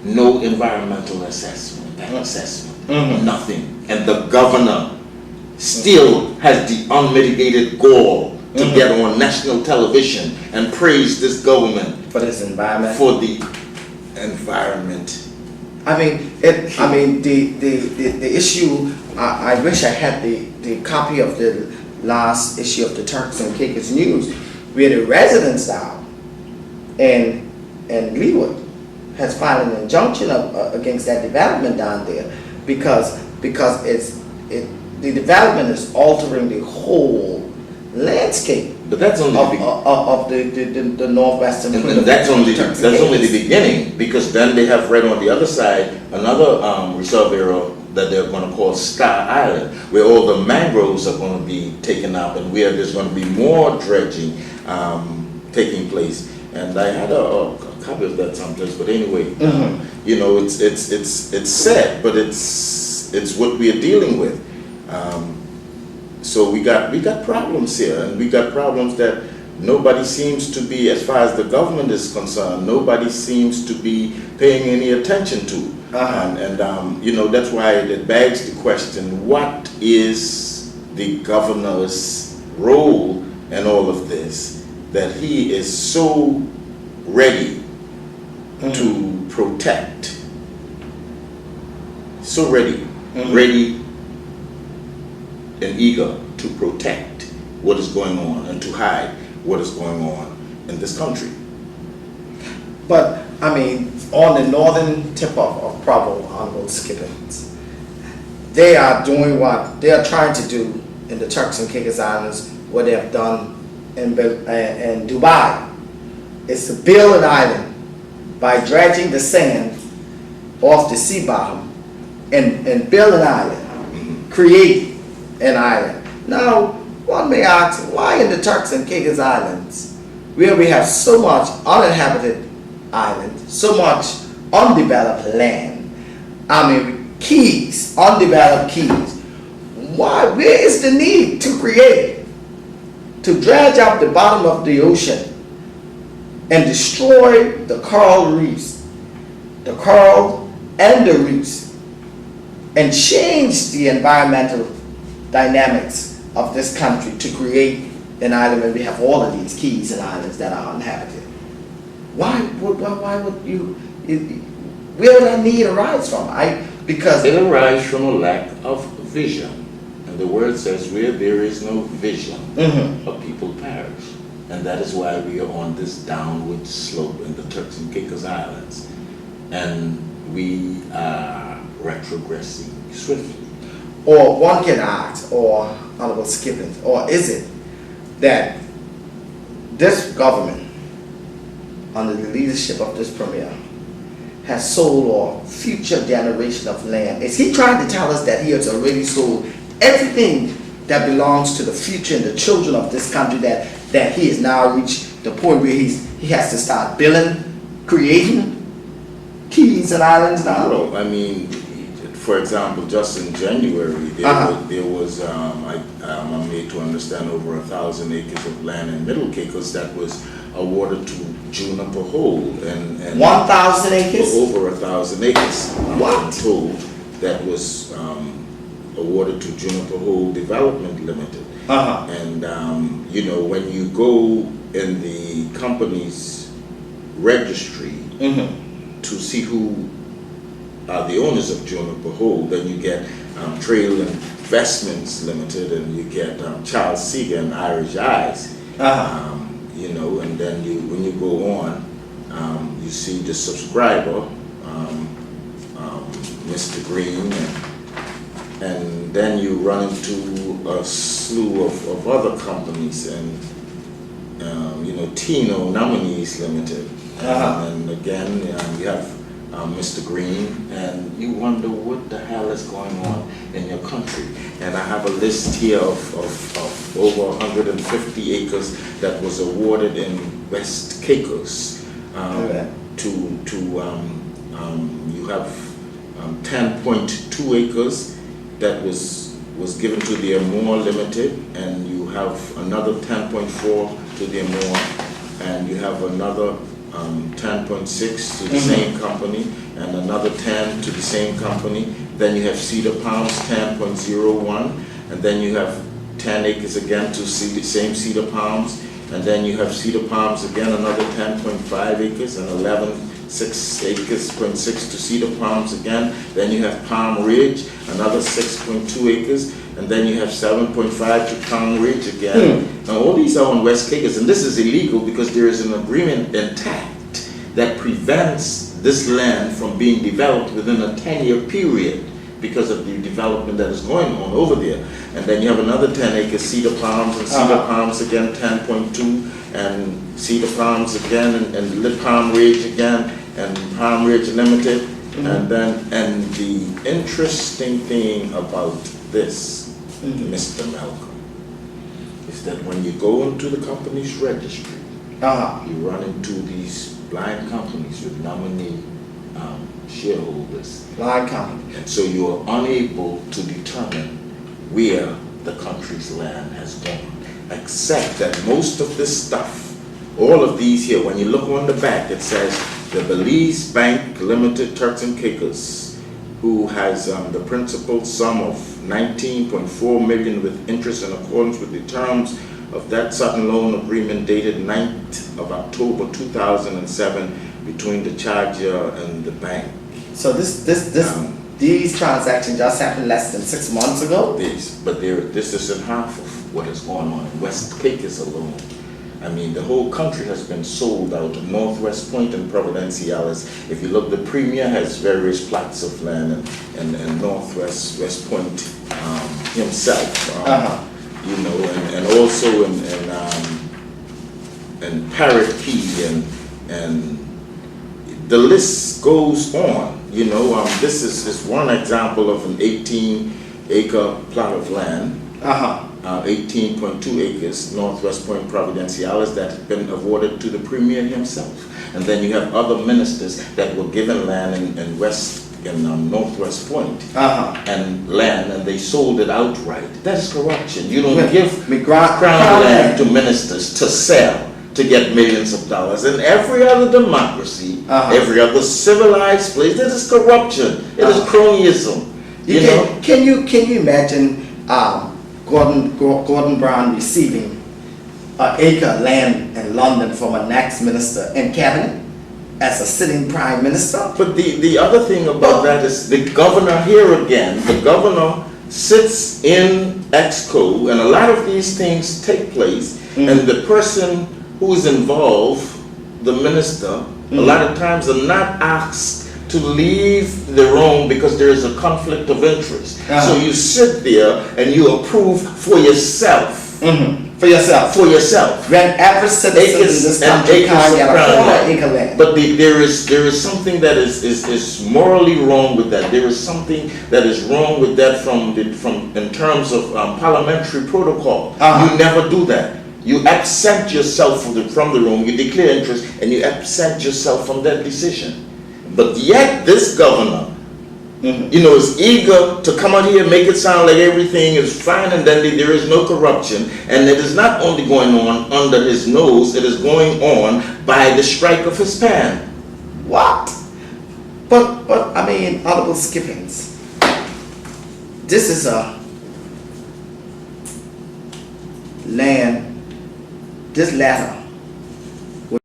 no environmental assessment, nothing. And the governor still has the unmitigated gall to get on national television and praise this government for this environment. For the environment. I mean, the issue. I wish I had the copy of the last issue of the Turks and Caicos News, where the residents down and Leeward has filed an injunction against that development down there because the development is altering the whole landscape. But that's only of the northwestern. And that's only the beginning, because then they have right on the other side another reserve area that they're going to call Star Island, where all the mangroves are going to be taken up and where there's going to be more dredging taking place. And I had a copy of that someplace, but anyway, you know, it's sad, but it's what we are dealing with. So we got problems here, and we got problems that nobody seems to be, as far as the government is concerned, nobody seems to be paying any attention to. And you know, that's why it begs the question, what is the governor's role in all of this, that he is so ready to protect, so ready and eager to protect what is going on and to hide what is going on in this country. But I mean, on the northern tip of Provo, Honorable Skippins, they are doing what they are trying to do in the Turks and Caicos Islands, what they have done in Dubai. Is to build an island by dredging the sand off the sea bottom and build an island, create an island. Now, one may ask, why in the Turks and Caicos Islands, where we have so much uninhabited island, so much undeveloped land, I mean, keys, undeveloped keys, why, where is the need to create, to dredge up the bottom of the ocean and destroy the coral reefs, the coral and the reefs, and change the environmental dynamics of this country to create an island where we have all of these keys and islands that are uninhabited? Why would you, where would that need arise from? Because it arises from a lack of vision. And the word says, where there is no vision, a people perish. And that is why we are on this downward slope in the Turks and Caicos Islands. And we are retrogressing swiftly. Or one can ask, or Honorable Skippins, or is it that this government, under the leadership of this premier, has sold our future generation of land? Is he trying to tell us that he has already sold everything that belongs to the future and the children of this country, that he has now reached the point where he has to start building, creating keys and islands now? No, I mean, for example, just in January, there was I'm made to understand, over 1,000 acres of land in Middle Caicos that was awarded to Juniper Hold. And 1,000 acres? Over 1,000 acres. What? I'm told that was awarded to Juniper Hold Development Limited. And you know, when you go in the company's registry to see who are the owners of Juniper Hold, then you get Trail Investments Limited, and you get Charles Seeger and Irish Eyes. You know, and then when you go on, you see the subscriber, Mr. Green, and then you run into a slew of other companies, and you know, Tino Nominees Limited, and again you have Mr. Green, and you wonder what the hell is going on in your country. And I have a list here of over 150 acres that was awarded in West Caicos. You have 10.2 acres that was given to the Amore Limited, and you have another 10.4 to the Amore, and you have another 10.6 to the same company, and another 10 to the same company. Then you have Cedar Palms 10.01, and then you have 10 acres again to same Cedar Palms, and then you have Cedar Palms again, another 10.5 acres, and 6 acres, 0.6 to Cedar Palms again. Then you have Palm Ridge, another 6.2 acres, and then you have 7.5 to Palm Ridge again. Now all these are on West Caicos, and this is illegal because there is an agreement intact that prevents this land from being developed within a 10-year period because of the development that is going on over there. And then you have another 10 acres, Cedar Palms, and Cedar Palms again, 10.2, and Cedar Palms again, and Palm Ridge again, and Palm Ridge Limited. And the interesting thing about this, Mr. Malcolm, is that when you go into the company's registry, you run into these blind companies with nominee shareholders. Blind company. And so you are unable to determine where the country's land has gone, except that most of this stuff, all of these here, when you look on the back, it says the Belize Bank Limited Turks and Caicos, who has the principal sum of $19.4 million with interest in accordance with the terms of that Sutton loan agreement dated 9th of October 2007 between the charger and the bank. So these transactions just happened less than 6 months ago? This isn't half of what is going on in West Caicos alone. I mean, the whole country has been sold out. Northwest Point and Providenciales. If you look, the Premier has various plots of land, and West Point himself, you know, and also in Parrot Key, and the list goes on. You know, this is one example of an 18-acre plot of land. 18.2 acres, Northwest Point Providenciales, that had been awarded to the Premier himself. And then you have other ministers that were given land in Northwest Point and land, and they sold it outright. That is corruption. You don't give crown land to ministers to sell to get millions of dollars. In every other democracy, every other civilized place, this is corruption. It is cronyism. You know? Can you imagine Gordon Brown receiving an acre of land in London from an ex-minister in cabinet as a sitting prime minister? But the other thing about that is the governor here again, the governor sits in Exco, and a lot of these things take place, and the person who is involved, the minister, a lot of times are not asked to leave the room because there is a conflict of interest. So you sit there and you approve for yourself. For yourself. When average citizen in this country can't get a quarter acre land. But there is something that is morally wrong with that. There is something that is wrong with that from in terms of parliamentary protocol. You never do that. You absent yourself from the room. You declare interest and you absent yourself from that decision. But yet this governor, you know, is eager to come out here and make it sound like everything is fine and dandy, there is no corruption, and it is not only going on under his nose, it is going on by the strike of his pen. What? But I mean, Honorable Skippings, this is a land, this letter